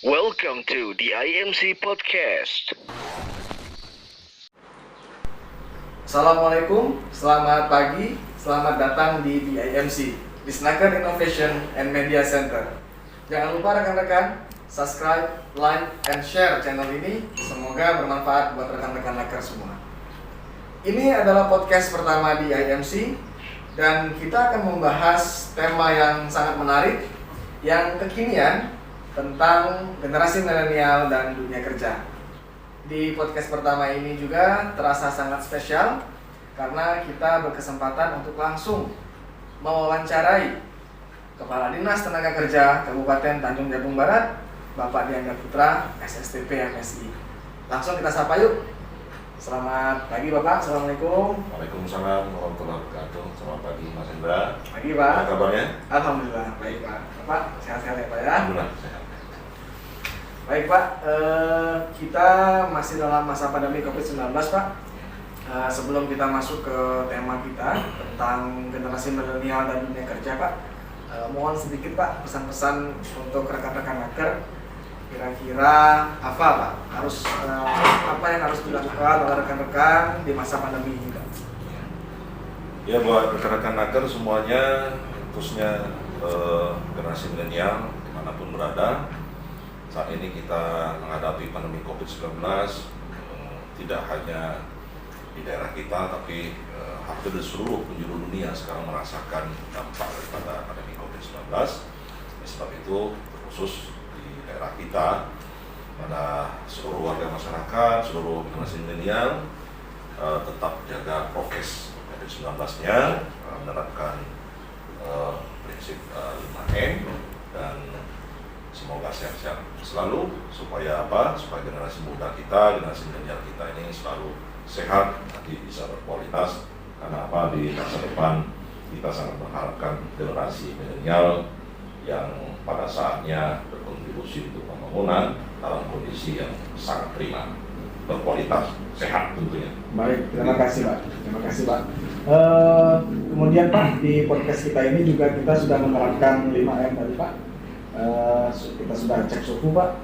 Welcome to the IMC Podcast. Assalamualaikum, selamat pagi, selamat datang di IMC, Disnaker Innovation and Media Center. Jangan lupa rekan-rekan, subscribe, like, and share channel ini. Semoga bermanfaat buat rekan-rekan Naker semua. Ini adalah podcast pertama di IMC, dan kita akan membahas tema yang sangat menarik, yang kekinian, tentang generasi milenial dan dunia kerja. Di podcast pertama ini juga terasa sangat spesial karena kita berkesempatan untuk langsung mewawancarai Kepala Dinas Tenaga Kerja Kabupaten Tanjung Jabung Barat, Bapak Dianda Putra, SSTP MSI. Langsung kita sapa yuk. Selamat pagi Bapak, Assalamualaikum. Waalaikumsalam warahmatullahi wabarakatuh. Selamat pagi Mas Hendra. Pagi Pak. Apa kabarnya? Alhamdulillah baik Pak. Bapak sehat-sehat ya Pak ya? Alhamdulillah sehat. Baik Pak, kita masih dalam masa pandemi COVID-19 Pak. Sebelum kita masuk ke tema kita tentang generasi milenial dan dunia kerja Pak, mohon sedikit Pak pesan-pesan untuk rekan-rekan Naker. Kira-kira apa Pak? Apa yang harus dilakukan oleh rekan-rekan di masa pandemi ini Pak? Ya, buat rekan-rekan Naker semuanya, khususnya generasi milenial dimanapun berada, saat ini kita menghadapi pandemi COVID-19, tidak hanya di daerah kita, tapi hampir di seluruh penjuru dunia sekarang merasakan dampak daripada pandemi COVID-19. Oleh sebab itu, khusus di daerah kita, pada seluruh warga masyarakat, seluruh generasi milenial, tetap jaga prokes COVID-19-nya, menerapkan prinsip 5M, dan semoga sehat-sehat selalu, supaya apa? Supaya generasi muda kita, generasi milenial kita ini selalu sehat, nanti bisa berkualitas. Karena apa? Di masa depan kita sangat mengharapkan generasi milenial yang pada saatnya berkontribusi untuk pembangunan dalam kondisi yang sangat prima, berkualitas, sehat tentunya. Baik, terima kasih Pak. Terima kasih Pak. Kemudian Pak, di podcast kita ini juga kita sudah menerapkan 5M tadi Pak. Kita sudah cek suhu Pak.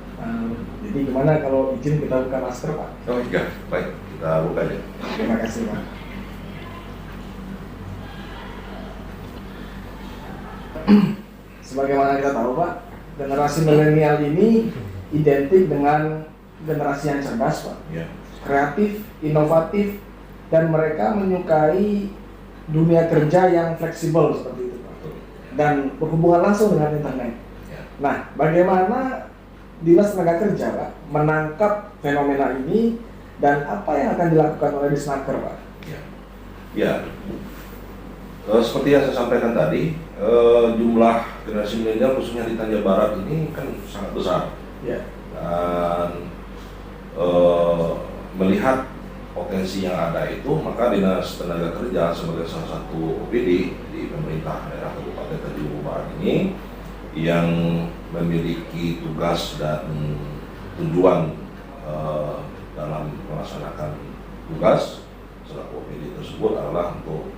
Jadi gimana kalau izin kita buka masker Pak? Oh iya, baik, kita buka aja. Terima kasih Pak. Sebagaimana kita tahu Pak, generasi milenial ini identik dengan generasi yang cerdas Pak, Ya. kreatif, inovatif, dan mereka menyukai dunia kerja yang fleksibel seperti itu Pak, dan berhubungan langsung dengan internet. Ya. Nah, bagaimana Dinas Tenaga Kerja Pak menangkap fenomena ini dan apa yang akan dilakukan oleh Disnaker Pak? Ya. Ya. Seperti yang saya sampaikan tadi, jumlah generasi milenial khususnya di Tanjung Barat ini kan sangat besar. Ya. Dan melihat potensi yang ada itu, maka Dinas Tenaga Kerja sebagai salah satu OPD di pemerintah daerah Kabupaten Tanjung Barat ini yang memiliki tugas dan tujuan dalam melaksanakan tugas selaku OPD tersebut adalah untuk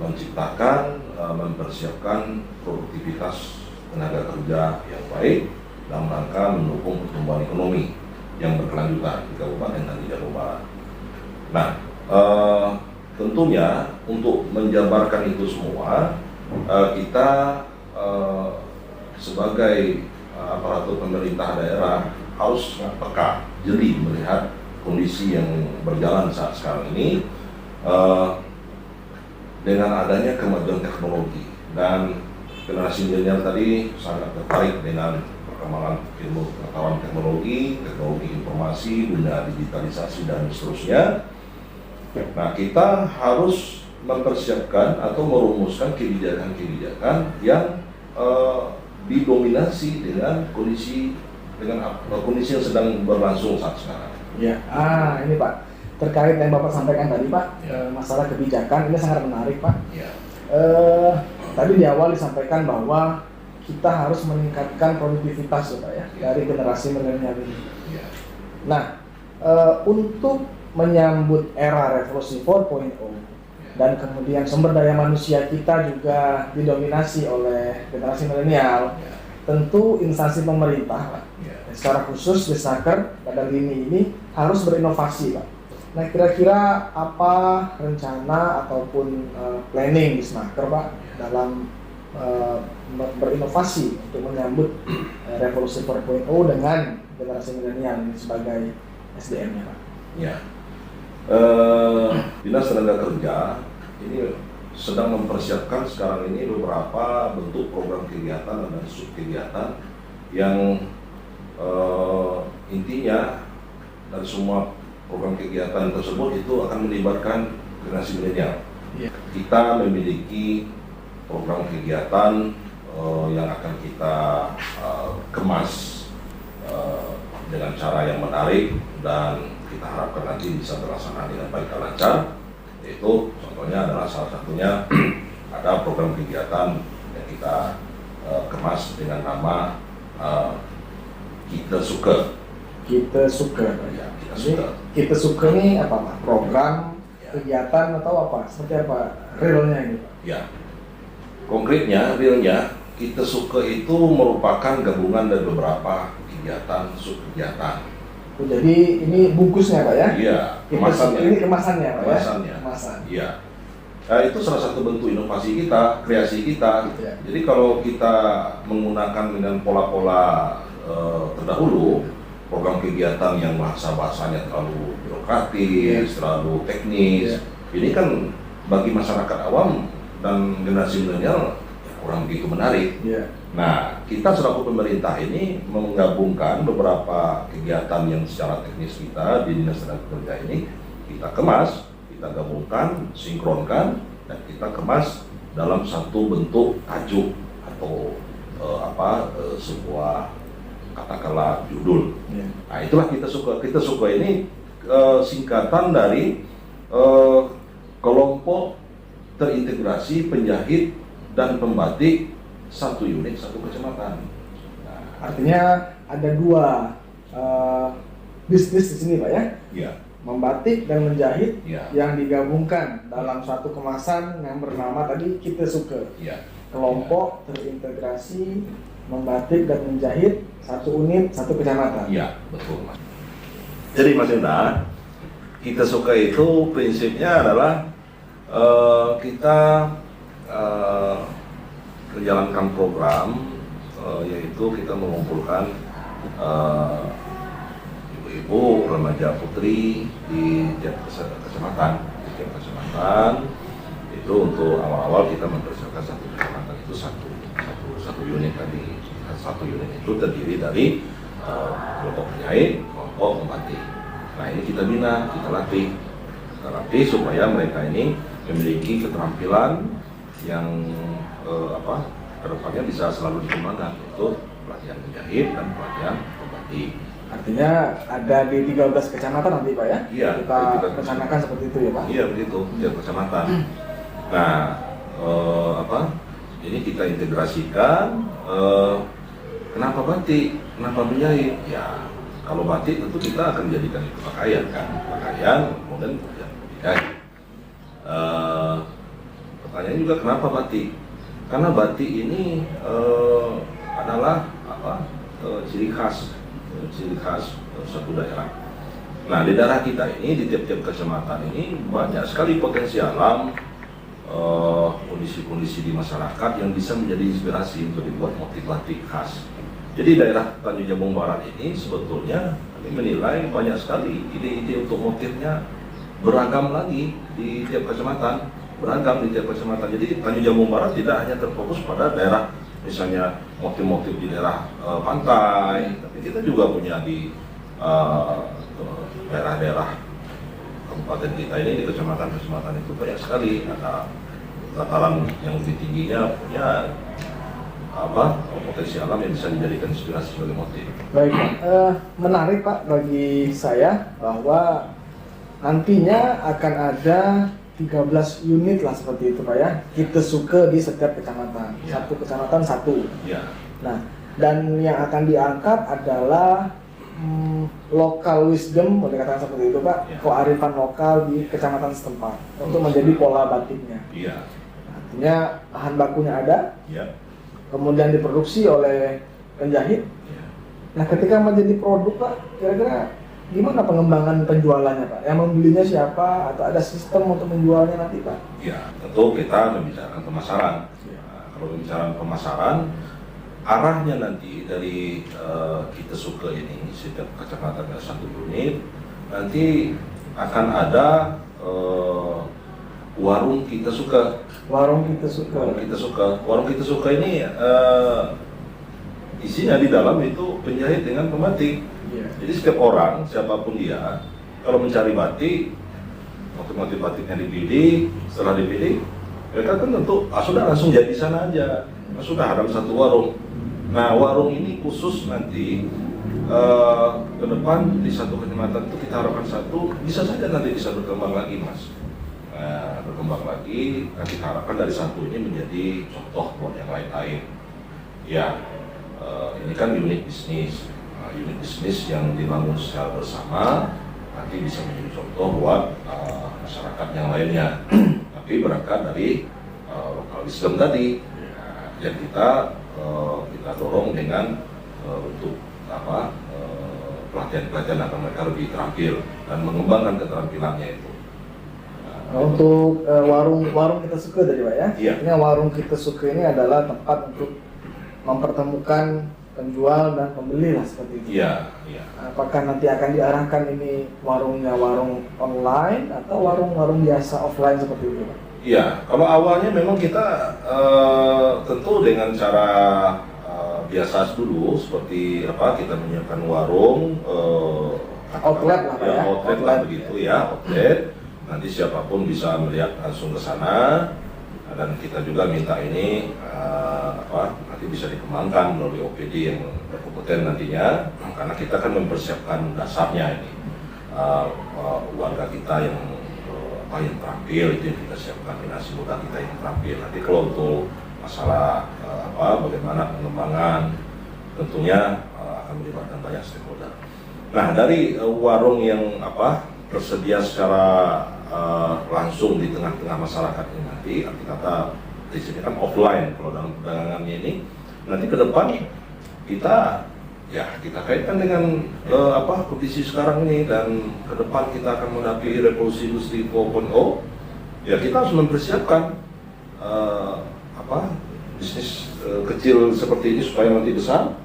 menciptakan, mempersiapkan produktivitas tenaga kerja yang baik dalam rangka mendukung pertumbuhan ekonomi yang berkelanjutan di Kabupaten Tanjung Jabung Barat. Nah, tentunya untuk menjabarkan itu semua, kita sebagai aparatur pemerintah daerah harus peka, jeli melihat kondisi yang berjalan saat sekarang ini. Dengan adanya kemajuan teknologi, dan generasi milenial tadi sangat tertarik dengan perkembangan ilmu pengetahuan teknologi informasi, dunia digitalisasi dan seterusnya. Nah, kita harus mempersiapkan atau merumuskan kebijakan-kebijakan yang didominasi dengan kondisi yang sedang berlangsung saat sekarang. Ya, ini Pak, terkait yang Bapak sampaikan tadi Pak, masalah kebijakan ini sangat menarik Pak. Ya. Tadi di awal disampaikan bahwa kita harus meningkatkan produktivitas Pak ya, dari generasi milenial ini. Ya. Nah, untuk menyambut era revolusi 4.0 dan kemudian sumber daya manusia kita juga didominasi oleh generasi milenial, tentu instansi pemerintah, Pak. Ya. Secara khusus Disnaker pada lini ini harus berinovasi, Pak. Nah, kira-kira apa rencana ataupun planning Disnaker, Pak, dalam berinovasi untuk menyambut revolusi 4.0 dengan generasi milenial ini sebagai SDM-nya, Pak? Ya. Dinas Tenaga Kerja ini sedang mempersiapkan sekarang ini beberapa bentuk program kegiatan dan subkegiatan yang intinya dari semua program kegiatan tersebut itu akan melibatkan generasi milenial. Ya. Kita memiliki program kegiatan yang akan kita kemas dengan cara yang menarik dan kita harapkan nanti bisa terlaksana dengan baik dan lancar. Itu contohnya adalah salah satunya ada program kegiatan yang kita kemas dengan nama Kita Suka. Kita Suka. Ya, kita suka. Kita Suka ini apa, Pak? Program, ya, kegiatan atau apa? Seperti apa realnya ini, Pak? Ya, konkretnya, realnya Kita Suka itu merupakan gabungan dari beberapa kegiatan, subkegiatan. Jadi ini bungkusnya, Pak, ya? Iya, kemasannya. Ini kemasannya, Pak, Kemasannya. ya? Kemasan. Iya. Nah, itu salah satu bentuk inovasi kita, kreasi kita. Gitu ya. Jadi kalau kita menggunakan dengan pola-pola terdahulu, program kegiatan yang bahasanya terlalu birokratis, terlalu teknis, ini kan bagi masyarakat awam dan generasi milenial kurang begitu menarik. Nah, kita selaku pemerintah ini menggabungkan beberapa kegiatan yang secara teknis kita di Dinas Tenaga Kerja ini kita kemas, kita gabungkan, sinkronkan, dan kita kemas dalam satu bentuk tajuk atau sebuah katakanlah judul. Nah, itulah Kita Suka. Kita Suka ini singkatan dari kelompok terintegrasi penjahit dan pembatik satu unit satu kecamatan. Nah, artinya ada dua bisnis di sini, Pak, ya? Iya. Membatik dan menjahit, Ya. yang digabungkan dalam satu kemasan yang bernama tadi Kita Suka. Ya. Kelompok terintegrasi membatik dan menjahit satu unit satu kecamatan. Iya, betul, Mas. Jadi Mas Yunda, Kita Suka itu prinsipnya adalah kita menjalankan program yaitu kita mengumpulkan ibu-ibu, remaja putri di tiap kecamatan, itu untuk awal-awal kita mempersiapkan satu kecamatan itu satu unit tadi. Satu unit itu terdiri dari kelompok penjahit, kelompok membatik. Nah, ini kita bina, kita latih supaya mereka ini memiliki keterampilan yang kedepannya bisa selalu dikembangkan, yaitu pelatihan menjahit dan pelatihan membatik. Artinya ada di 13 kecamatan nanti, Pak, ya? Iya, Kita rencanakan seperti itu ya, Pak? Iya, begitu, tiap kecamatan. Nah, ini kita integrasikan. Kenapa batik? Kenapa menjahit? Ya, kalau batik tentu kita akan jadikan itu pakaian kan, kemudian menjahit. Pertanyaan juga kenapa batik? Karena batik ini adalah ciri khas suatu daerah. Nah, di daerah kita ini, di tiap-tiap kecamatan ini banyak sekali potensi alam, kondisi-kondisi di masyarakat yang bisa menjadi inspirasi untuk dibuat motif batik khas. Jadi daerah Tanjung Jabung Barat ini sebetulnya kami menilai banyak sekali ide-ide untuk motifnya beragam lagi di tiap kecamatan, Jadi Tanjung Jabung Barat tidak hanya terfokus pada daerah misalnya motif-motif di daerah pantai, tapi kita juga punya di daerah-daerah kabupaten kita ini, di kecamatan-kecamatan itu banyak sekali, ada dataran yang lebih tingginya punya potensi alam yang bisa dijadikan inspirasi sebagai motif. Baik, menarik, Pak, bagi saya bahwa nantinya akan ada 13 unit lah seperti itu, Pak, ya. Kita Suka di setiap kecamatan, satu kecamatan satu. Ya. Nah, dan yang akan diangkat adalah lokal wisdom, boleh katakan seperti itu, Pak, kearifan lokal di kecamatan setempat untuk menjadi pola batiknya. Iya. Artinya bahan bakunya ada, Ya. kemudian diproduksi oleh penjahit. Ya. Nah, ketika menjadi produk Pak, kira-kira gimana pengembangan penjualannya Pak? Yang membelinya siapa? Atau ada sistem untuk menjualnya nanti Pak? Ya, tentu kita membicarakan pemasaran. Nah, kalau membicarakan pemasaran, arahnya nanti dari kita suka ini, setiap kecamatan ada satu unit, nanti akan ada warung kita suka. Warung kita suka. Warung kita suka. Warung kita suka ini isinya di dalam itu penjahit dengan pembatik. Iya. Jadi setiap orang, siapapun dia, kalau mencari batik, motif-motif batiknya dibidik, setelah dibidik, mereka kan tentu sudah langsung jadi sana aja. Sudah ada satu warung. Nah, warung ini khusus nanti ke depan di satu kecamatan itu kita harapkan satu, bisa saja nanti bisa berkembang lagi Mas. Berkembang lagi, kita harapkan dari satu ini menjadi contoh buat yang lain-lain. Ya, ini kan unit bisnis. Unit bisnis yang dibangun secara bersama nanti bisa menjadi contoh buat masyarakat yang lainnya. Tapi berangkat dari local wisdom tadi, yang kita dorong dengan untuk pelatihan-pelatihan agar mereka lebih terampil dan mengembangkan keterampilannya itu. Nah, untuk warung kita suka tadi Pak ya? Iya. Artinya warung kita suka ini adalah tempat untuk mempertemukan penjual dan pembeli lah seperti itu. Iya, iya. Apakah nanti akan diarahkan ini warungnya warung online atau warung-warung biasa offline seperti itu Pak? Iya, kalau awalnya memang kita tentu dengan cara biasa dulu, seperti kita menyiapkan warung outlet lah Pak ya? Outlet lah begitu ya, outlet. Nanti siapapun bisa melihat langsung ke sana, dan kita juga minta ini nanti bisa dikembangkan melalui OPD yang berkompeten nantinya, karena kita kan mempersiapkan dasarnya ini warga kita yang yang terampil itu yang kita siapkan, generasi muda kita yang terampil. Nanti kalau untuk masalah bagaimana pengembangan, tentunya akan melibatkan banyak stakeholder. Nah, dari warung yang tersedia secara langsung di tengah-tengah masyarakat ini nanti, arti kata di sini kan offline kalau dalam perdagangannya ini, nanti ke depan kita kaitkan dengan kondisi sekarang ini, dan ke depan kita akan menghadapi revolusi industri 4.0. Ya, kita harus mempersiapkan bisnis kecil seperti ini supaya nanti besar.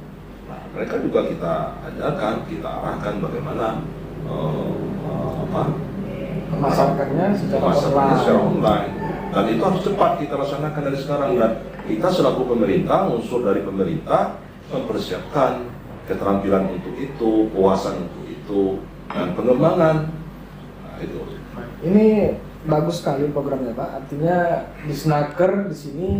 Nah, mereka juga kita ajarkan, kita arahkan bagaimana memasarkannya secara online. Dan itu harus cepat kita laksanakan dari sekarang, dan kita selaku pemerintah, unsur dari pemerintah mempersiapkan keterampilan untuk itu, kewasan untuk itu, dan pengembangan. Nah, itu. Ini bagus sekali programnya Pak. Artinya Disnaker di sini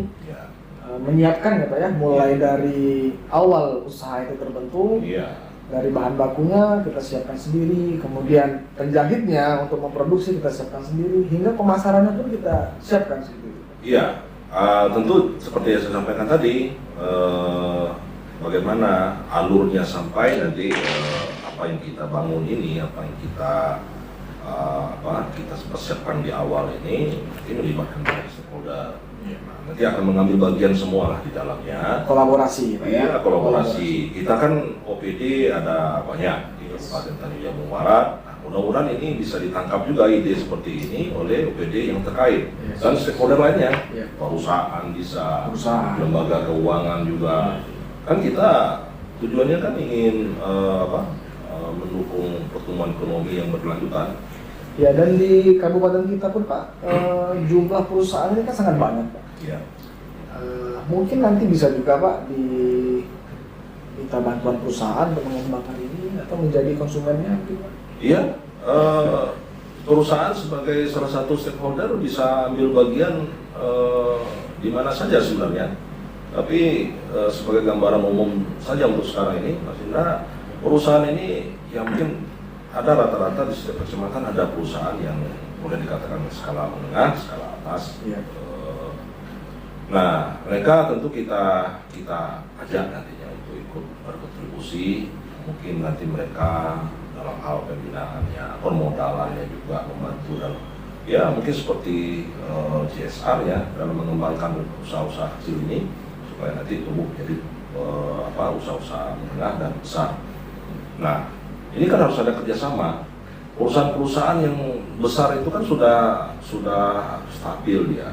menyiapkan ya Pak ya, mulai dari awal usaha itu terbentuk. Iya. Dari bahan bakunya kita siapkan sendiri, kemudian penjahitnya untuk memproduksi kita siapkan sendiri, hingga pemasarannya pun kita siapkan sendiri. Iya, tentu seperti yang saya sampaikan tadi, bagaimana alurnya sampai nanti apa yang kita bangun ini, apa yang kita kita persiapkan di awal ini melibatkan banyak stakeholder. Nanti akan mengambil bagian semua lah di dalamnya. Kolaborasi, Pak ya? Iya, kolaborasi. Kita kan OPD ada banyak di Kabupaten Tanjung Jabung Barat. Nah, mudah-mudahan ini bisa ditangkap juga ide seperti ini oleh OPD yang terkait dan stakeholder lainnya. Perusahaan bisa, lembaga keuangan juga. Kan kita tujuannya kan ingin mendukung pertumbuhan ekonomi yang berkelanjutan. Ya, dan di kabupaten kita pun Pak, jumlah perusahaan ini kan sangat banyak Pak. Ya. Mungkin nanti bisa juga Pak minta bantuan perusahaan untuk mengembangkan ini atau menjadi konsumennya mungkin Pak. Iya, perusahaan sebagai salah satu stakeholder bisa ambil bagian di mana saja sebenarnya. Tapi sebagai gambaran umum saja untuk sekarang ini, Mas Indra, perusahaan ini yang mungkin ada rata-rata di setiap kecamatan ada perusahaan yang boleh dikatakan skala menengah, skala atas. Iya. Nah, mereka tentu kita ajak nantinya untuk ikut berkontribusi. Mungkin nanti mereka dalam hal pembinaannya, permodalannya juga membantu dalam, ya mungkin seperti CSR ya, dalam mengembangkan usaha-usaha kecil ini supaya nanti tumbuh jadi usaha-usaha menengah dan besar. Nah, ini kan harus ada kerjasama. Perusahaan-perusahaan yang besar itu kan sudah stabil dia.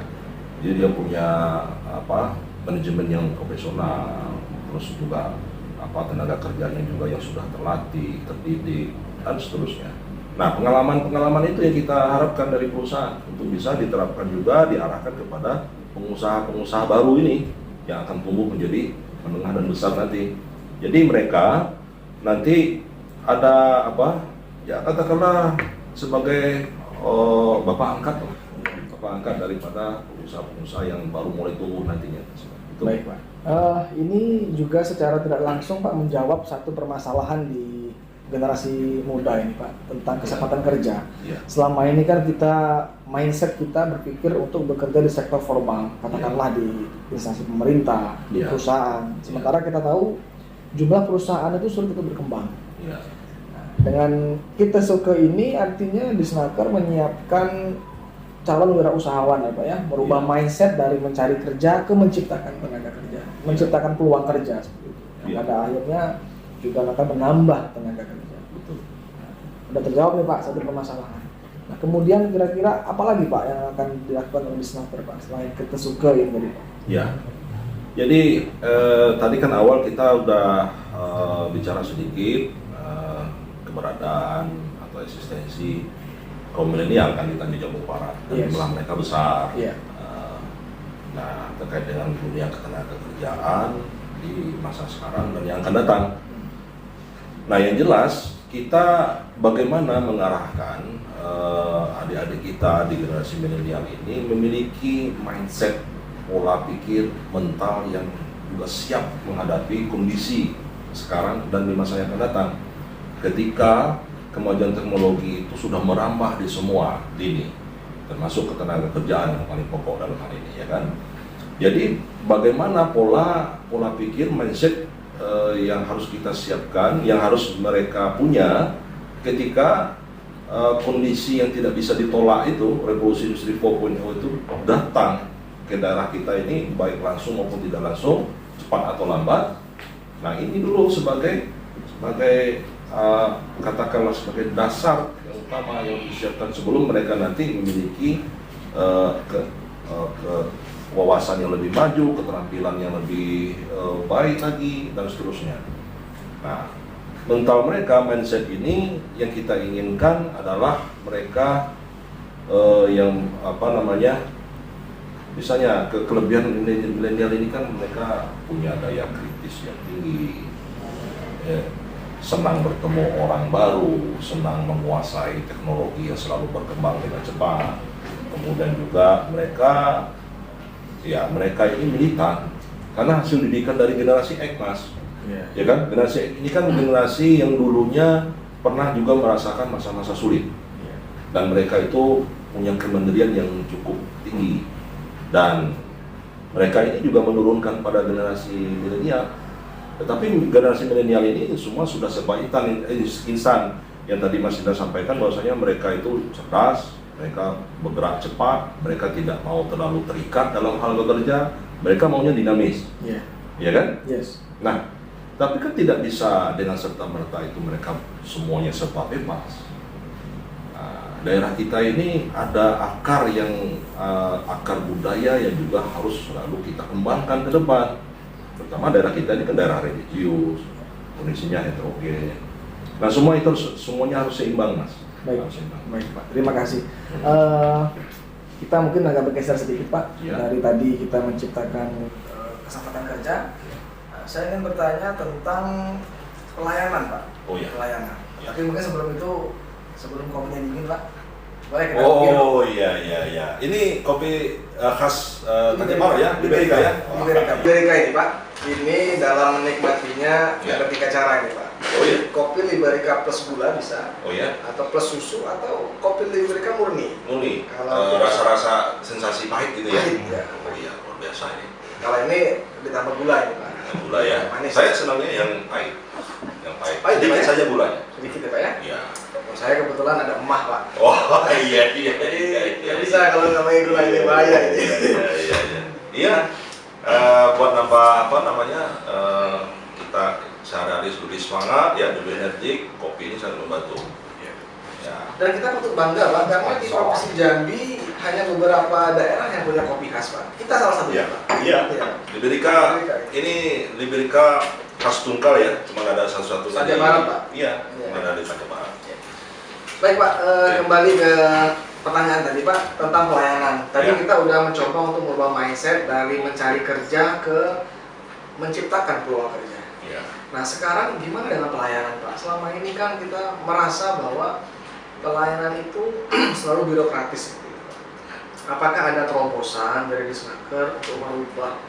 Jadi dia punya manajemen yang profesional, terus juga tenaga kerjanya juga yang sudah terlatih, terdidik, dan seterusnya. Nah, pengalaman itu yang kita harapkan dari perusahaan untuk bisa diterapkan juga, diarahkan kepada pengusaha-pengusaha baru ini yang akan tumbuh menjadi menengah dan besar nanti. Jadi mereka nanti ada katakanlah sebagai bapak angkat daripada pengusaha-pengusaha yang baru mulai tumbuh nantinya. Itu. Baik Pak. Ini juga secara tidak langsung Pak menjawab satu permasalahan di generasi muda ini Pak tentang kesempatan kerja. Ya. Selama ini kan mindset kita berpikir untuk bekerja di sektor formal, katakanlah di instansi pemerintah, di perusahaan. Sementara kita tahu jumlah perusahaan itu sulit untuk berkembang. Ya. Dengan kita suka ini artinya Disnaker menyiapkan calon wirausahawan ya Pak ya, merubah mindset dari mencari kerja ke menciptakan tenaga kerja, menciptakan peluang kerja seperti itu. Pada akhirnya juga akan menambah tenaga kerja. Betul. Udah terjawab nih Pak satu permasalahan. Nah kemudian kira-kira apa lagi Pak yang akan dilakukan oleh Disnaker Pak selain kita suka ini tadi Pak? Ya. Jadi tadi kan awal kita udah bicara sedikit keberadaan atau eksistensi kaum milenial kan di Tanjung Jabung Barat dan jumlah mereka besar. Nah terkait dengan dunia ketenagakerjaan di masa sekarang dan yang akan datang. Nah yang jelas kita bagaimana mengarahkan adik-adik kita di generasi milenial ini memiliki mindset, pola pikir, mental yang juga siap menghadapi kondisi sekarang dan di masa yang akan datang. Ketika kemajuan teknologi itu sudah merambah di semua lini, termasuk ketenaga kerjaan yang paling pokok dalam hal ini, ya kan? Jadi bagaimana pola pikir, mindset yang harus kita siapkan, yang harus mereka punya ketika kondisi yang tidak bisa ditolak itu, revolusi industri 4.0 itu datang ke daerah kita ini, baik langsung maupun tidak langsung, cepat atau lambat. Nah ini dulu sebagai katakanlah sebagai dasar yang utama yang disiapkan sebelum mereka nanti memiliki wawasan yang lebih maju, keterampilan yang lebih baik lagi dan seterusnya. Nah, mental mereka, mindset ini yang kita inginkan adalah mereka yang misalnya kelebihan milenial ini kan mereka punya daya kritis yang tinggi. Senang bertemu orang baru, senang menguasai teknologi yang selalu berkembang dengan cepat. Kemudian juga mereka ini militan karena hasil didikan dari generasi X, Mas. Ya kan? Generasi X ini kan generasi yang dulunya pernah juga merasakan masa-masa sulit. Dan mereka itu punya kemandirian yang cukup tinggi. Dan mereka ini juga menurunkan pada generasi milenial. Tetapi generasi milenial ini semua sudah serba instan. Yang tadi Mas Indra sampaikan bahwasanya mereka itu cerdas, mereka bergerak cepat, mereka tidak mau terlalu terikat dalam hal bekerja, mereka maunya dinamis. Ya kan? Yes. Nah, tapi kan tidak bisa dengan serta-merta itu mereka semuanya serba bebas. Daerah kita ini ada akar budaya yang juga harus selalu kita kembangkan ke depan. Terutama daerah kita ini kan daerah religius, kondisinya heterogen. Nah semuanya harus seimbang, Mas. Baik, baik Pak. Terima kasih. Kita mungkin agak bergeser sedikit Pak. Dari tadi kita menciptakan kesempatan kerja. Saya ingin bertanya tentang pelayanan Pak. Pelayanan. Tapi mungkin sebelum kopinya dingin Pak. Boleh kita iya. Ini kopi khas Tanjung ya, Liberica ya? Liberica ini Pak. Ini dalam menikmatinya ada 3 cara ini Pak. Kopi Liberica plus gula bisa. Atau plus susu atau kopi Liberica murni. Kalau rasa-rasa sensasi pahit gitu ya? Pahit ya. Luar biasa ini. Kalau ini ditambah gula ini Pak. Gula ya. Manis. Saya senangnya yang pahit. Sedikit saja gulanya. Sedikit ya Pak ya? Iya. Saya kebetulan ada emah Pak. Iya. Nggak bisa kalau namanya gula ini bahaya ini. Iya. buat nambah apa namanya kita sehari-hari lebih semangat ya, lebih energik. Kopi ini sangat membantu. Ya. Dan kita patut bangga Pak, karena di Provinsi Jambi hanya beberapa daerah yang punya kopi khas Pak. Kita salah satunya Pak. Iya. Liberica ini Liberica khas Tungkal ya, cuma ada satu-satu Saja Barat Pak. Iya, cuma ada di Saja Barat. Baik Pak, kembali ke pertanyaan tadi Pak tentang pelayanan. Tadi kita udah mencoba untuk merubah mindset dari mencari kerja ke menciptakan peluang kerja. Iya. Nah sekarang gimana dengan pelayanan Pak? Selama ini kan kita merasa bahwa pelayanan itu selalu birokratis. Apakah ada terobosan dari Disnaker untuk merubah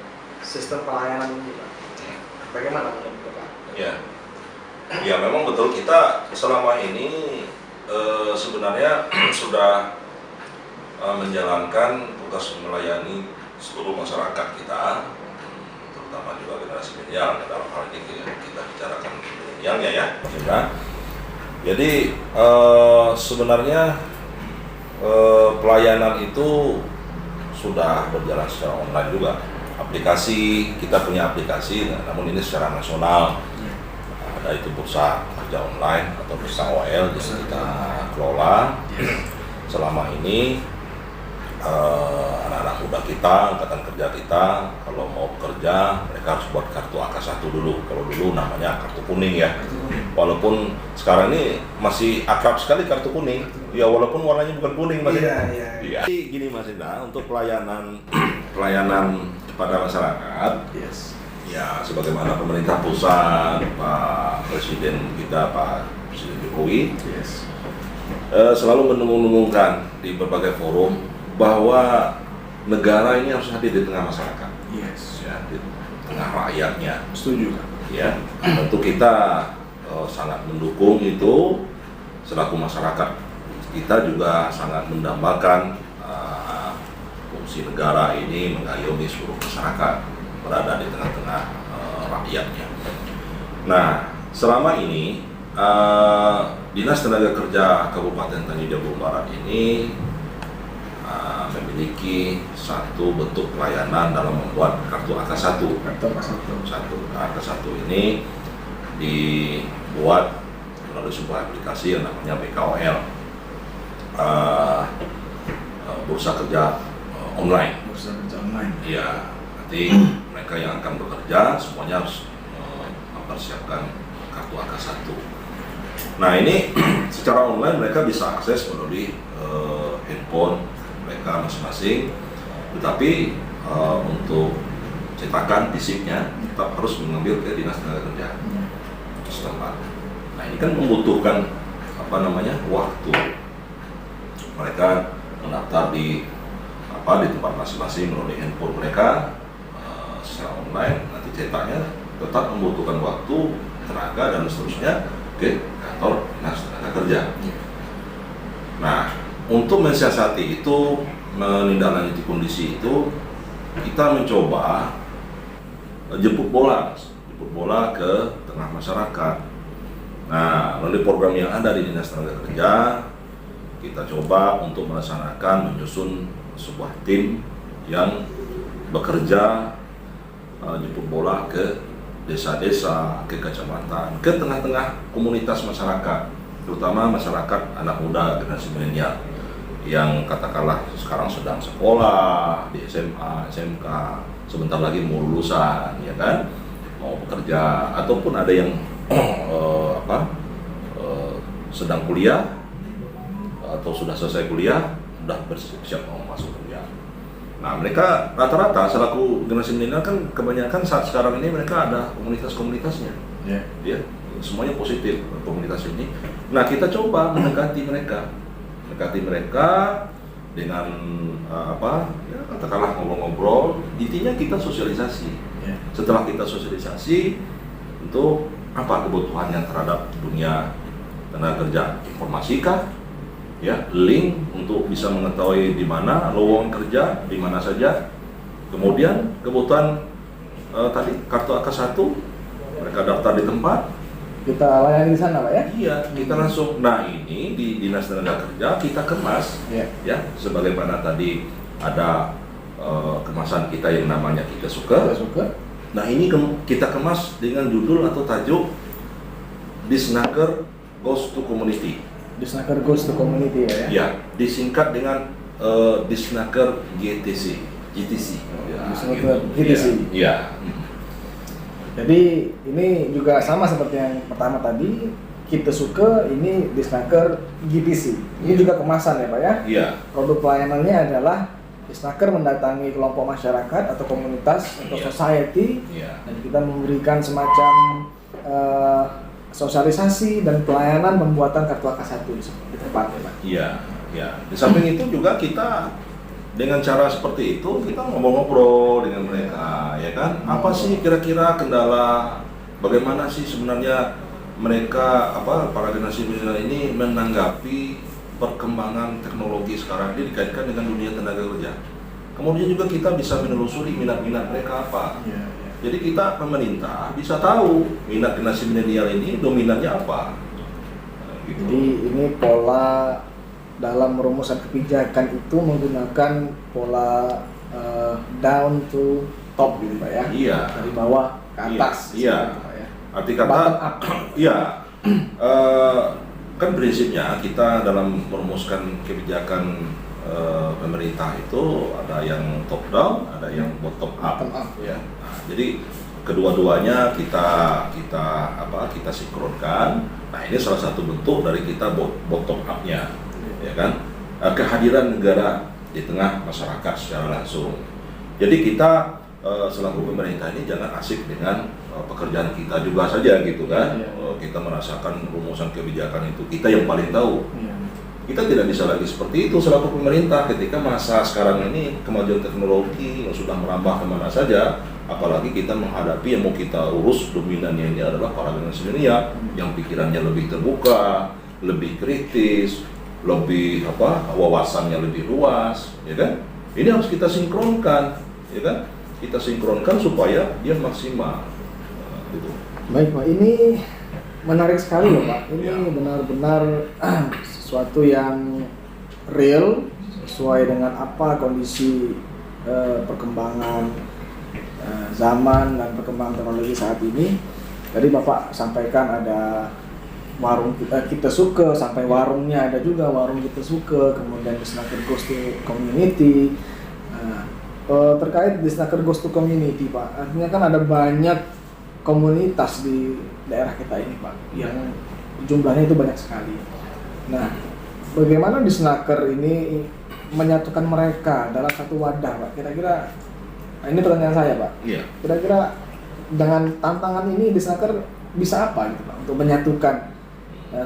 sistem pelayanan ini Pak? Bagaimana menurut Pak? Ya, ya memang betul kita selama ini sebenarnya sudah menjalankan tugas melayani seluruh masyarakat kita, terutama juga generasi milenial. Dalam hal ini kita bicarakan milenialnya ya. Jadi sebenarnya pelayanan itu sudah berjalan secara online juga. Aplikasi, kita punya aplikasi, namun ini secara nasional. Ada itu bursa kerja online atau bursa OL yang kita kelola. Selama ini anak-anak muda kita, angkatan kerja kita, kalau mau bekerja mereka harus buat kartu AK1 dulu. Kalau dulu namanya kartu kuning ya. Walaupun sekarang ini masih akrab sekali kartu kuning. Ya walaupun warnanya bukan kuning Mas. Iya. Gini Mas Indra, untuk pelayanan kepada masyarakat. Yes. Ya, sebagaimana pemerintah pusat, Pak Presiden kita, Pak Presiden Jokowi, selalu mendengung-dengungkan di berbagai forum bahwa negara ini harus hadir di tengah masyarakat, ya, di tengah rakyatnya. Setuju. Ya, tentu kita sangat mendukung itu. Selaku masyarakat, kita juga sangat mendambakan fungsi negara ini mengayomi seluruh masyarakat berada di tengah-tengah rakyatnya. Nah, selama ini Dinas Tenaga Kerja Kabupaten Tanjung Jabung Barat ini memiliki satu bentuk pelayanan dalam membuat kartu AK1. AK1 ini dibuat melalui sebuah aplikasi yang namanya BKOL, Bursa Kerja Online. Iya. Nanti mereka yang akan bekerja semuanya harus mempersiapkan kartu AK1. Nah ini secara online mereka bisa akses melalui handphone mereka masing-masing, tetapi untuk cetakan fisiknya tetap harus mengambil ke Dinas Tenaga Kerja setempat. Nah ini kan membutuhkan waktu. Mereka mendaftar di tempat masing-masing melalui handphone mereka secara online, nanti cetaknya tetap membutuhkan waktu, tenaga dan seterusnya ke kantor Dinas Tenaga Kerja. Nah, untuk mensiasati itu, menindaklanjuti kondisi itu, kita mencoba jemput bola ke tengah masyarakat. Nah, melalui program yang ada di Dinas Tenaga Kerja, kita coba untuk melaksanakan menyusun sebuah tim yang bekerja jemput bola ke desa-desa, ke kecamatan, ke tengah-tengah komunitas masyarakat, terutama masyarakat anak muda generasi milenial yang katakanlah sekarang sedang sekolah di SMA, SMK, sebentar lagi mau lulusan, ya kan, mau bekerja, ataupun ada yang sedang kuliah atau sudah selesai kuliah, sudah bersiap mau masuk kuliah. Nah, mereka rata-rata selaku generasi milenial kan kebanyakan saat sekarang ini mereka ada komunitas-komunitasnya. Ya, semuanya positif komunitas ini. Nah, kita coba mendekati mereka dengan katakanlah ngobrol-ngobrol. Intinya kita sosialisasi. Setelah kita sosialisasi untuk apa kebutuhannya terhadap dunia tenaga kerja, informasikah, ya, link untuk bisa mengetahui di mana lowongan kerja, di mana saja. Kemudian kebutuhan tadi kartu AK1, mereka daftar di tempat, kita layani di sana Pak ya? Iya, kita langsung. Nah ini di Dinas Tenaga Kerja kita kemas, ya, sebagaimana tadi ada kemasan kita yang namanya Kita Suka. Kita Suka. Nah ini kita kemas dengan judul atau tajuk Disnaker Goes to Community. Disnaker Goes to Community ya? Ya, disingkat dengan Disnaker GTC. Ya, Disnaker gitu. GTC. Ya. Jadi ini juga sama seperti yang pertama tadi, Kita Suka, ini Disnaker GTC. Ini juga kemasan ya Pak ya? Iya. Produk pelayanannya adalah Disnaker mendatangi kelompok masyarakat atau komunitas atau Iya. society, Iya. dan kita memberikan semacam sosialisasi dan pelayanan pembuatan kartu AK1 di tempat ya Pak. Iya, ya. Di samping itu juga kita dengan cara seperti itu kita ngobrol-ngobrol dengan mereka, ya kan? Apa sih kira-kira kendala? Bagaimana sih sebenarnya mereka para generasi milenial ini menanggapi perkembangan teknologi sekarang ini dikaitkan dengan dunia tenaga kerja. Kemudian juga kita bisa menelusuri minat-minat mereka apa. Jadi kita pemerintah bisa tahu minat generasi milenial ini dominannya apa. Gitu. Jadi ini pola dalam merumusan kebijakan itu menggunakan pola down to top gitu Pak ya. Iya. Dari bawah ke atas. Iya. Gitu, Pak ya. Arti kata, Bottom up. iya. Kan prinsipnya kita dalam merumuskan kebijakan pemerintah itu ada yang top down, ada yang bottom up. Bottom up. Ya. Nah, jadi kedua-duanya kita sinkronkan. Nah ini salah satu bentuk dari kita bottom up-nya, ya kan? Kehadiran negara di tengah masyarakat secara langsung. Jadi kita selaku pemerintah ini jangan asik dengan pekerjaan kita juga saja gitu kan. Kita merasakan rumusan kebijakan itu kita yang paling tahu. Kita tidak bisa lagi seperti itu selaku pemerintah ketika masa sekarang ini kemajuan teknologi yang sudah merambah kemana saja, apalagi kita menghadapi yang mau kita urus dominannya ini adalah para generasi milenial yang pikirannya lebih terbuka, lebih kritis, lebih wawasannya lebih luas, ya kan? Ini harus kita sinkronkan, ya kan? Kita sinkronkan supaya dia maksimal. Gitu. Baik Pak, ini menarik sekali loh Pak. Ini benar-benar sesuatu yang real sesuai dengan apa kondisi perkembangan zaman dan perkembangan teknologi saat ini. Tadi Bapak sampaikan ada warung kita Suka, sampai warungnya ada juga warung Kita Suka, kemudian Disnaker Goes to Community. Terkait Disnaker Goes to Community Pak, artinya kan ada banyak komunitas di daerah kita ini Pak, yang jumlahnya itu banyak sekali. Nah, bagaimana Disnaker ini menyatukan mereka dalam satu wadah Pak? Kira-kira, nah ini pertanyaan saya Pak. Iya. Kira-kira dengan tantangan ini Disnaker bisa apa gitu Pak untuk menyatukan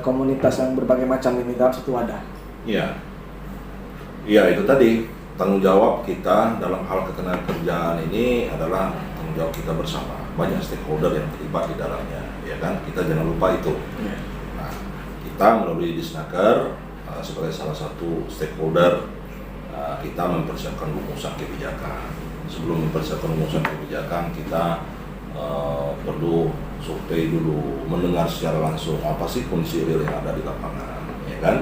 komunitas yang berbagai macam ini dalam satu wadah? Iya. Iya itu tadi tanggung jawab kita dalam hal ketenagakerjaan ini adalah tanggung jawab kita bersama. Banyak stakeholder yang terlibat di dalamnya, ya kan? Kita jangan lupa itu. Nah, kita melalui Disnaker sebagai salah satu stakeholder, kita mempersiapkan rumusan kebijakan. Sebelum mempersiapkan rumusan kebijakan, kita perlu survei dulu, mendengar secara langsung apa sih kondisi real yang ada di lapangan, ya kan?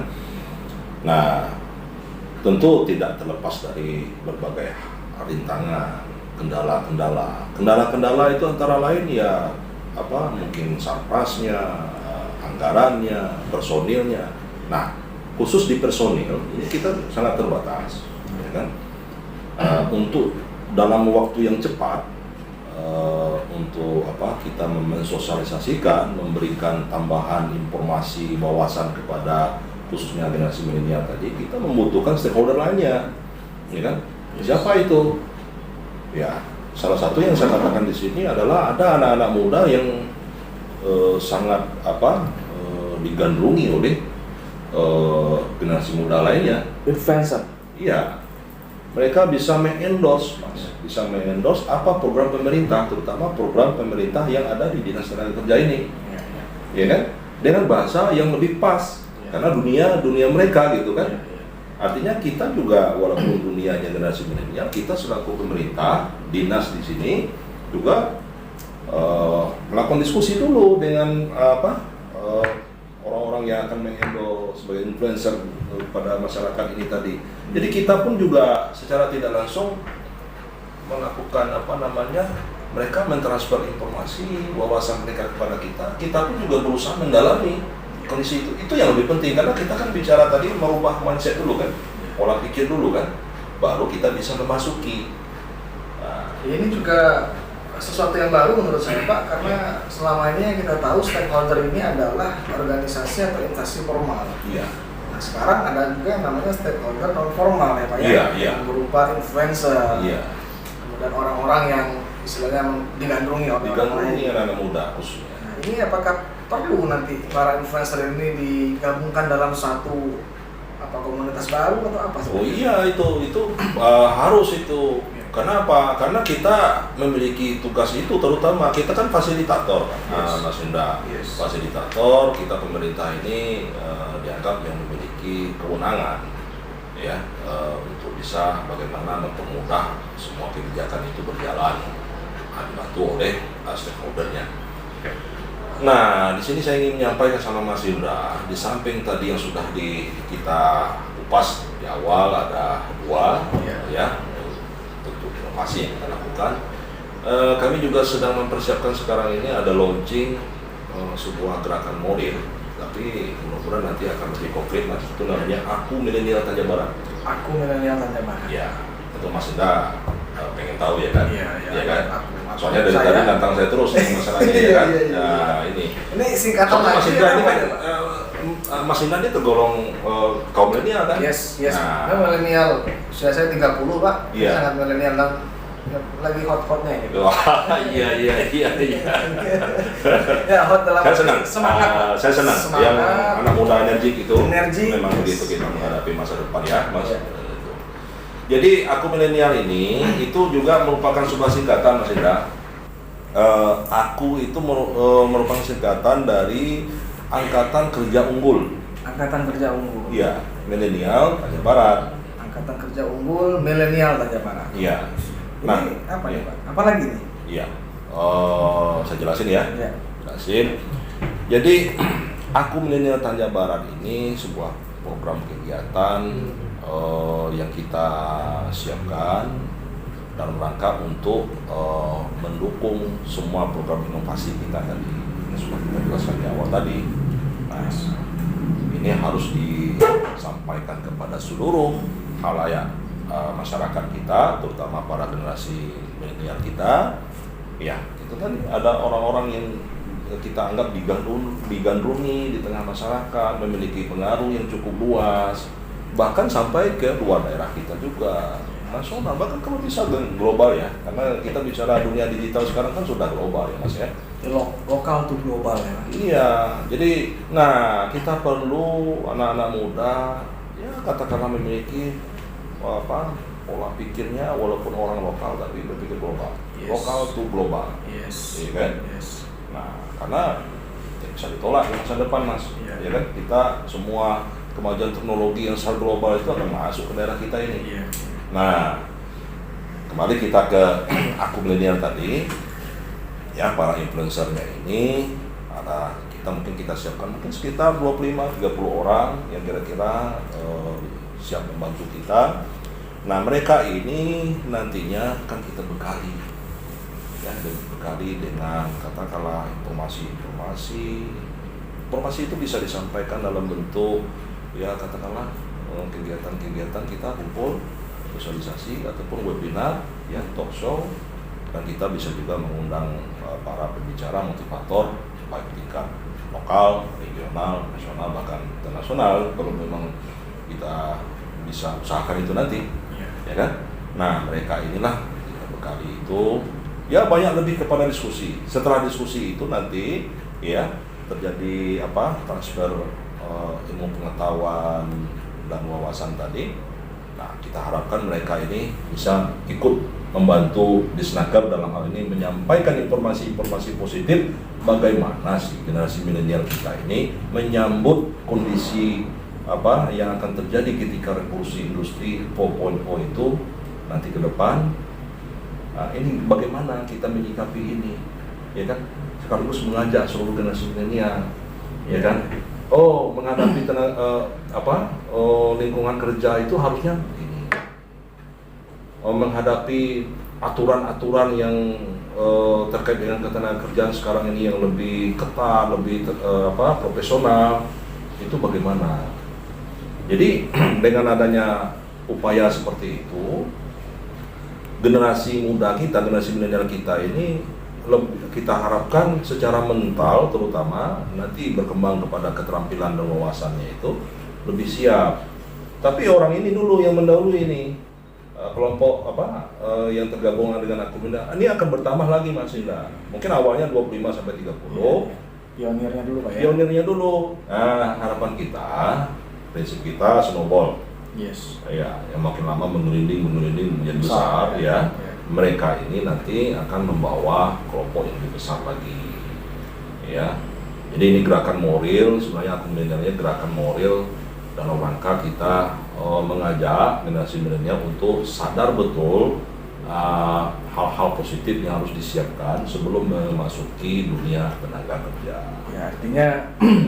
Nah, tentu tidak terlepas dari berbagai rintangan, kendala itu antara lain ya mungkin sarpasnya, anggarannya, personilnya. Nah, khusus di personil ini kita sangat terbatas, ya kan? Untuk dalam waktu yang cepat untuk kita mensosialisasikan, memberikan tambahan informasi, wawasan kepada khususnya generasi milenial tadi, kita membutuhkan stakeholder lainnya, ya kan? Siapa itu? Ya, salah satu yang saya katakan di sini adalah ada anak-anak muda yang sangat digandrungi oleh generasi muda lainnya. Influencer. Iya, mereka bisa mengendorse, Mas, bisa mengendorse apa program pemerintah, terutama program pemerintah yang ada di Dinas Tenaga Kerja ini, ya kan? Dengan bahasa yang lebih pas, karena dunia mereka gitu kan. Artinya kita juga walaupun dunianya generasi milenial, kita selaku pemerintah, dinas di sini juga melakukan diskusi dulu dengan orang-orang yang akan mengendorse sebagai influencer pada masyarakat ini tadi. Jadi kita pun juga secara tidak langsung melakukan mereka mentransfer informasi wawasan mereka kepada kita pun juga berusaha mendalami kondisi itu yang lebih penting, karena kita kan bicara tadi merubah mindset dulu kan, pola pikir dulu kan, baru kita bisa memasuki. Ini juga sesuatu yang baru menurut saya Pak, karena selama ini yang kita tahu stakeholder ini adalah organisasi atau instansi formal. Iya. Nah sekarang ada juga yang namanya stakeholder non formal ya Pak Iya. yang berupa influencer, Iya. kemudian orang-orang yang istilahnya digandrungi oleh orang lain. anak muda khususnya. Nah ini apakah perlu nanti para influencer ini digabungkan dalam satu komunitas baru atau apa? Oh iya itu harus itu. Kenapa? Karena kita memiliki tugas itu, terutama kita kan fasilitator, Mas Indra. Yes. Fasilitator, kita pemerintah ini dianggap yang memiliki kewenangan, ya, untuk bisa bagaimana mempermudah semua kebijakan itu berjalan, dibantu oleh stakeholdernya. Nah, di sini saya ingin menyampaikan sama Mas Indra, di samping tadi yang sudah kita kupas di awal ada dua, ya. Inovasi yang kita lakukan. Kami juga sedang mempersiapkan sekarang ini ada launching sebuah gerakan model, tapi mudah-mudahan nanti akan lebih konkret. Mas, itu namanya Aku Milenial Tanjab Barat. Aku Milenial Tanjab Barat. Ya, itu Mas Indra pengen tahu ya kan? Iya kan? Aku soalnya dari tadi nantang saya terus masalahnya ya kan? Nah ini singkatan Mas lagi. Indra ini kan Mas Indra ini tergolong kaum milenial kan? Yes. Nah, Milenial. Usia saya 30 Pak. Iya. Sangat milenial dan lagi hot-hotnya ini. Wah, iya. Ya, hot dalam Saya senang. semangat. Saya senang. Semangat. Yang anak muda energik itu Energik. memang begitu kita menghadapi masa depan ya, Mas. Iya. Jadi Aku Milenial ini itu juga merupakan sebuah singkatan, Mas Indra. Aku itu merupakan singkatan dari Angkatan Kerja Unggul. Angkatan Kerja Unggul. Iya, Milenial Tanjab Barat. Angkatan Kerja Unggul Milenial Tanjab Barat. Iya. Ini apa nih Pak? Apa lagi nih? Iya. Saya jelasin ya. Iya. Jelasin. Jadi Aku Milenial Tanjab Barat ini sebuah program kegiatan yang kita siapkan dalam rangka untuk mendukung semua program inovasi kita tadi yang sudah kita jelaskan di awal tadi. Nah, ini harus disampaikan kepada seluruh khalayak masyarakat kita, terutama para generasi milenial kita. Ya, itu tadi ada orang-orang yang kita anggap digandrungi di tengah masyarakat, memiliki pengaruh yang cukup luas, bahkan sampai ke luar daerah kita juga, nasional, bahkan kalau bisa global ya, karena kita bicara dunia digital sekarang kan sudah global ya Mas ya. Lokal tuh global ya. Iya, jadi kita perlu anak-anak muda ya katakanlah memiliki pola pikirnya walaupun orang lokal tapi berpikir global. Yes. Lokal tuh global. Yes. Iya kan? Yes. Nah, karena bisa ditolak di masa depan Mas. Iya. Ya kan? Kita semua kemajuan teknologi yang secara global itu akan masuk ke daerah kita ini. Iya. Nah, kembali kita ke Aku Milenial tadi. Ya, para influencernya ini mungkin kita siapkan mungkin sekitar 25-30 orang yang kira-kira siap membantu kita. Nah, mereka ini nantinya akan kita bekali ya, bekali dengan katakanlah informasi itu bisa disampaikan dalam bentuk ya katakanlah kegiatan-kegiatan kita kumpul sosialisasi ataupun webinar ya talk show, dan kita bisa juga mengundang para pembicara motivator baik tingkat lokal, regional, nasional bahkan internasional kalau memang kita bisa usahakan itu nanti. Ya kan? Nah, mereka inilah kita bekali itu ya banyak lebih kepada diskusi. Setelah diskusi itu nanti ya terjadi transfer ilmu pengetahuan dan wawasan tadi. Nah, kita harapkan mereka ini bisa ikut membantu Disnaker dalam hal ini menyampaikan informasi-informasi positif bagaimana sih generasi milenial kita ini menyambut kondisi yang akan terjadi ketika revolusi industri 4.0 itu nanti ke depan. Nah, ini bagaimana kita menyikapi ini, ya kan? Sekaligus mengajak seluruh generasi milenial, ya kan? Menghadapi lingkungan kerja itu harusnya begini. Menghadapi aturan-aturan yang terkait dengan ketenagakerjaan sekarang ini yang lebih ketat, lebih profesional, itu bagaimana? Jadi dengan adanya upaya seperti itu, generasi muda kita, generasi milenial kita ini kita harapkan secara mental terutama nanti berkembang kepada keterampilan dan wawasannya itu lebih siap. Tapi orang ini dulu yang mendahului ini, kelompok yang tergabung dengan Akuminda ini akan bertambah lagi Mas Indra. Mungkin awalnya 25 sampai 30. Pionirnya dulu Pak ya. Pionirnya dulu. Nah, harapan kita, prinsip kita snowball. Yes. Ya, yang makin lama mengelinding menjadi besar ya. Mereka ini nanti akan membawa kelompok yang lebih besar lagi. Ya. Jadi ini gerakan moral, sebenarnya Akuminda-nya gerakan moral dalam rangka kita mengajak generasi milenial untuk sadar betul hal-hal positif yang harus disiapkan sebelum memasuki dunia tenaga kerja. Ya, artinya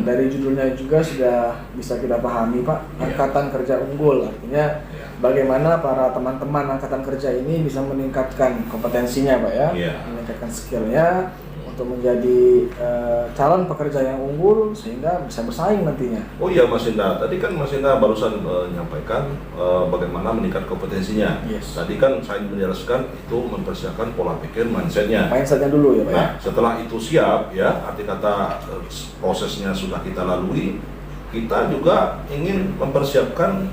dari judulnya juga sudah bisa kita pahami Pak, Angkatan Kerja Unggul. Artinya bagaimana para teman-teman Angkatan Kerja ini bisa meningkatkan kompetensinya Pak ya, meningkatkan skillnya untuk menjadi calon pekerja yang unggul sehingga bisa bersaing nantinya. Oh iya Mas Indra, tadi kan Mas Indra barusan menyampaikan bagaimana meningkat kompetensinya. Yes. Tadi kan saya menjelaskan itu mempersiapkan pola pikir mindsetnya. Mindsetnya dulu ya Pak. Nah, setelah itu siap ya, arti kata prosesnya sudah kita lalui, kita juga ingin mempersiapkan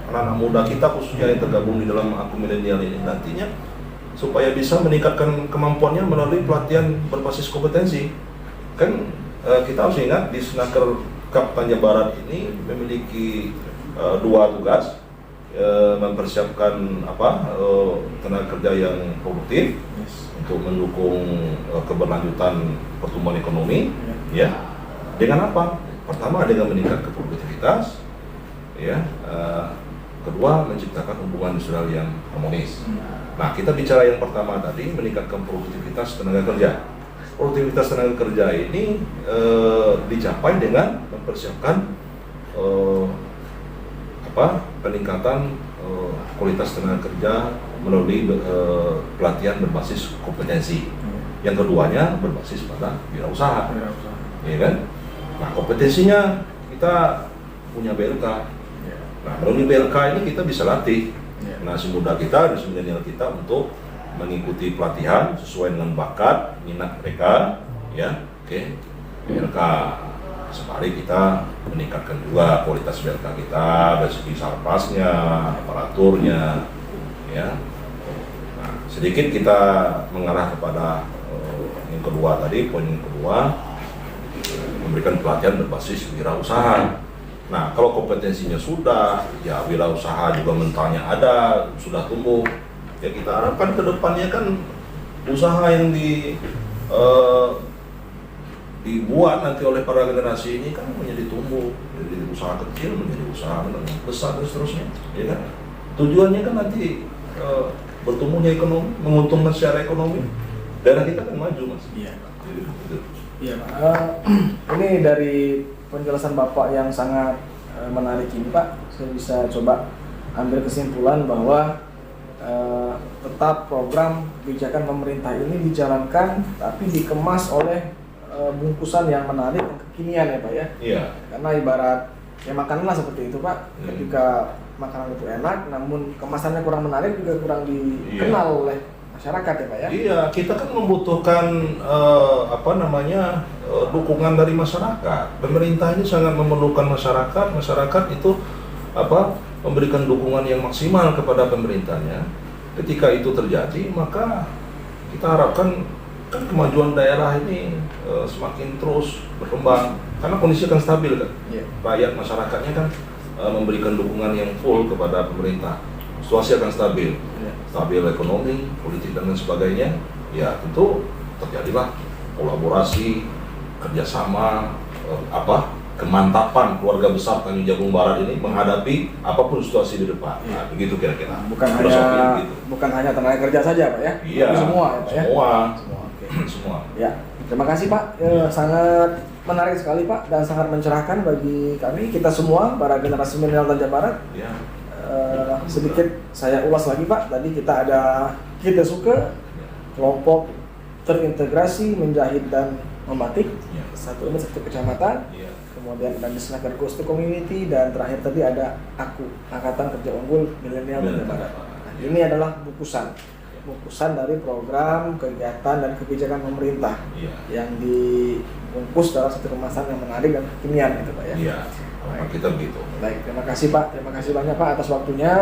anak-anak muda kita khususnya yang tergabung di dalam Akuminda ini nantinya supaya bisa meningkatkan kemampuannya melalui pelatihan berbasis kompetensi. Kan kita harus ingat di Snaker Cup Tanja Barat ini memiliki dua tugas, mempersiapkan tenaga kerja yang produktif untuk mendukung keberlanjutan pertumbuhan ekonomi, ya. Dengan apa? Pertama dengan meningkatkan produktivitas, ya. Kedua menciptakan hubungan industrial yang harmonis. Nah, kita bicara yang pertama tadi, meningkatkan produktivitas tenaga kerja. Produktivitas tenaga kerja ini dicapai dengan mempersiapkan peningkatan kualitas tenaga kerja melalui pelatihan berbasis kompetensi. Yang keduanya berbasis pada wirausaha. Ya kan? Nah, kompetensinya kita punya BLK. Nah, melalui BLK ini kita bisa latih generasi muda kita, generasi milenial kita untuk mengikuti pelatihan sesuai dengan bakat, minat mereka, ya. Oke. BLK sembari kita meningkatkan juga kualitas BLK kita dari segi sarpasnya, aparaturnya, ya. Nah, sedikit kita mengarah kepada yang kedua tadi, poin yang kedua, memberikan pelatihan berbasis wirausaha. Nah, kalau kompetensinya sudah, ya wirausaha juga mentalnya ada, sudah tumbuh. Ya kita harapkan ke depannya kan usaha yang dibuat nanti oleh para generasi ini kan menjadi tumbuh, dari usaha kecil menjadi usaha besar dan seterusnya, ya kan? Tujuannya kan nanti bertumbuhnya ekonomi, menguntungkan secara ekonomi. Daerah kita kan maju, Mas. Iya. Iya, Pak. Ini dari penjelasan Bapak yang sangat menarik ini Pak, saya bisa coba ambil kesimpulan bahwa tetap program kebijakan pemerintah ini dijalankan tapi dikemas oleh bungkusan yang menarik dan kekinian ya Pak ya. Iya. Karena ibarat ya makanan lah seperti itu Pak, ketika makanan itu enak namun kemasannya kurang menarik juga kurang dikenal oleh masyarakat ya Pak ya. Iya, kita kan membutuhkan dukungan dari masyarakat. Pemerintah ini sangat memerlukan masyarakat. Masyarakat itu memberikan dukungan yang maksimal kepada pemerintahnya. Ketika itu terjadi, maka kita harapkan kan kemajuan daerah ini semakin terus berkembang karena kondisi kan stabil kan. Rakyat masyarakatnya kan memberikan dukungan yang full kepada pemerintah. Situasi akan stabil. Stabil ekonomi, politik dan lain sebagainya, ya tentu terjadilah kolaborasi, kerjasama, kemantapan keluarga besar Tanjung Jabung Barat ini menghadapi apapun situasi di depan. Nah, begitu kira-kira. Bukan hanya tenaga kerja saja Pak ya? Iya. Tapi semua ya Pak ya? Semua. Okay. Semua. Ya, terima kasih Pak. Sangat menarik sekali Pak dan sangat mencerahkan bagi kami kita semua para generasi milenial Tanja Barat. Ya. sedikit saya ulas lagi Pak. Tadi kita suka kelompok terintegrasi menjahit dan membatik, satu unit satu kecamatan, kemudian ada Disnaker Ghost to Community, dan terakhir tadi ada aku, Angkatan Kerja Unggul Milenial Bandung Barat. Nah, ini adalah bungkusan dari program, kegiatan, dan kebijakan pemerintah yang dibungkus dalam satu kemasan yang menarik dan kekinian gitu Pak ya. Iya, kita begitu. Baik, terima kasih Pak, terima kasih banyak Pak atas waktunya.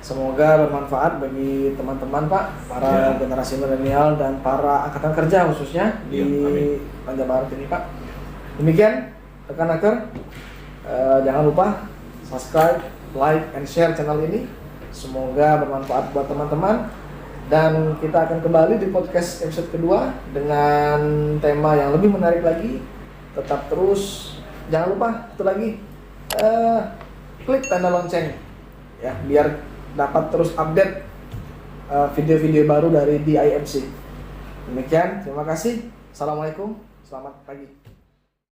Semoga bermanfaat bagi teman-teman Pak, para generasi milenial dan para angkatan kerja khususnya di Raja Barat ini Pak. Demikian rekan Naker, jangan lupa subscribe, like, and share channel ini. Semoga bermanfaat buat teman-teman. Dan kita akan kembali di podcast episode kedua dengan tema yang lebih menarik lagi. Tetap terus, jangan lupa itu lagi, klik tanda lonceng ya, biar dapat terus update video-video baru dari DIMC. Demikian, terima kasih. Assalamualaikum, selamat pagi.